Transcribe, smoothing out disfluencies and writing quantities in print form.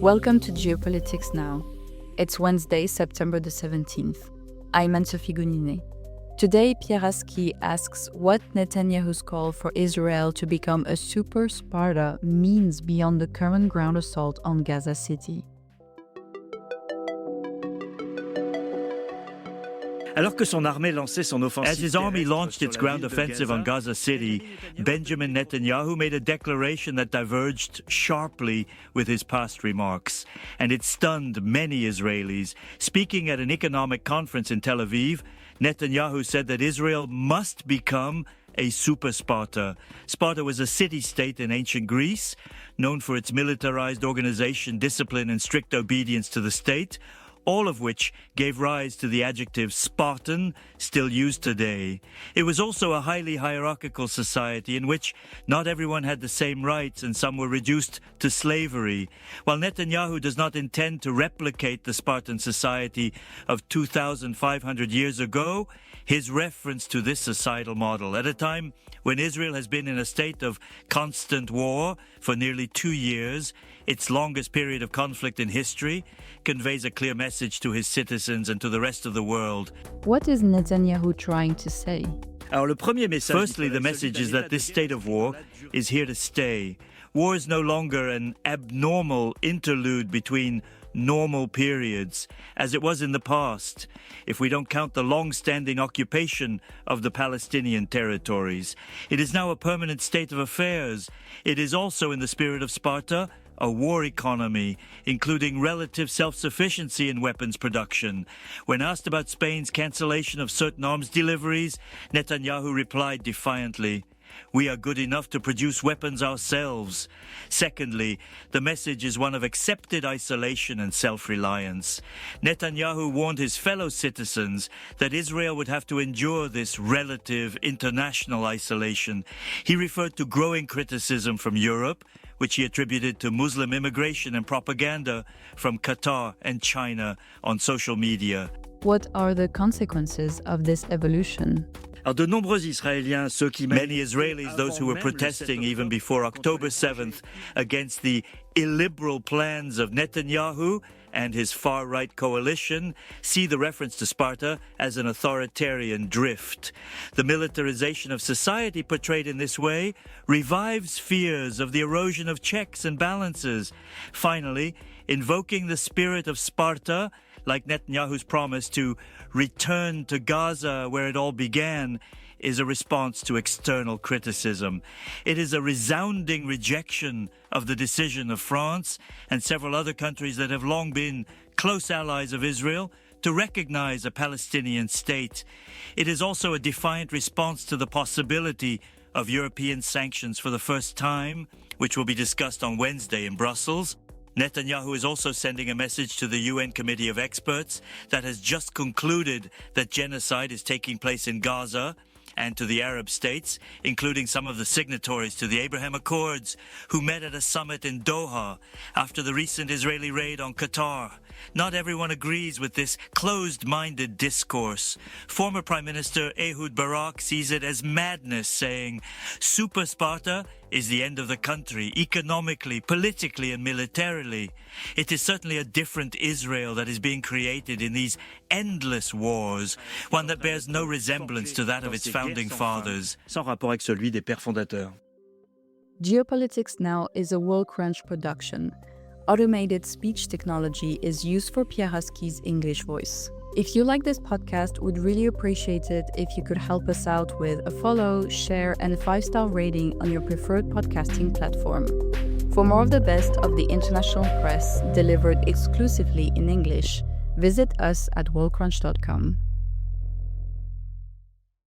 Welcome to Geopolitics Now. It's Wednesday, September the 17th. I'm Anne-Sophie Gouninet. Today, Pierre Haski asks what Netanyahu's call for Israel to become a super Sparta means beyond the current ground assault on Gaza City. As his army launched its ground offensive on Gaza City, Benjamin Netanyahu made a declaration that diverged sharply with his past remarks, and it stunned many Israelis. Speaking at an economic conference in Tel Aviv, Netanyahu said that Israel must become a super Sparta. Sparta was a city-state in ancient Greece, known for its militarized organization, discipline, and strict obedience to the state, all of which gave rise to the adjective Spartan, still used today. It was also a highly hierarchical society in which not everyone had the same rights and some were reduced to slavery. While Netanyahu does not intend to replicate the Spartan society of 2,500 years ago, his reference to this societal model at a time when Israel has been in a state of constant war for nearly 2 years, its longest period of conflict in history, conveys a clear message to his citizens and to the rest of the world. What is Netanyahu trying to say? Firstly, the message is that this state of war is here to stay. War is no longer an abnormal interlude between normal periods, as it was in the past, if we don't count the long-standing occupation of the Palestinian territories. It is now a permanent state of affairs. It is also, in the spirit of Sparta, a war economy, including relative self-sufficiency in weapons production. When asked about Spain's cancellation of certain arms deliveries, Netanyahu replied defiantly, "We are good enough to produce weapons ourselves." Secondly, the message is one of accepted isolation and self-reliance. Netanyahu warned his fellow citizens that Israel would have to endure this relative international isolation. He referred to growing criticism from Europe, which he attributed to Muslim immigration and propaganda from Qatar and China on social media. What are the consequences of this evolution? Many Israelis, those who were protesting even before October 7th against the illiberal plans of Netanyahu and his far-right coalition, see the reference to Sparta as an authoritarian drift. The militarization of society portrayed in this way revives fears of the erosion of checks and balances. Finally, invoking the spirit of Sparta, like Netanyahu's promise to return to Gaza where it all began, is a response to external criticism. It is a resounding rejection of the decision of France and several other countries that have long been close allies of Israel to recognize a Palestinian state. It is also a defiant response to the possibility of European sanctions for the first time, which will be discussed on Wednesday in Brussels. Netanyahu is also sending a message to the UN Committee of Experts that has just concluded that genocide is taking place in Gaza, and to the Arab states, including some of the signatories to the Abraham Accords, who met at a summit in Doha after the recent Israeli raid on Qatar. Not everyone agrees with this closed-minded discourse. Former Prime Minister Ehud Barak sees it as madness, saying, "Super Sparta is the end of the country, economically, politically, and militarily. It is certainly a different Israel that is being created in these endless wars, one that bears no resemblance to that of its founding fathers." Geopolitics Now is a WorldCrunch production. Automated speech technology is used for Pierre Haski's English voice. If you like this podcast, we'd really appreciate it if you could help us out with a follow, share, and a 5-star rating on your preferred podcasting platform. For more of the best of the international press delivered exclusively in English, visit us at worldcrunch.com.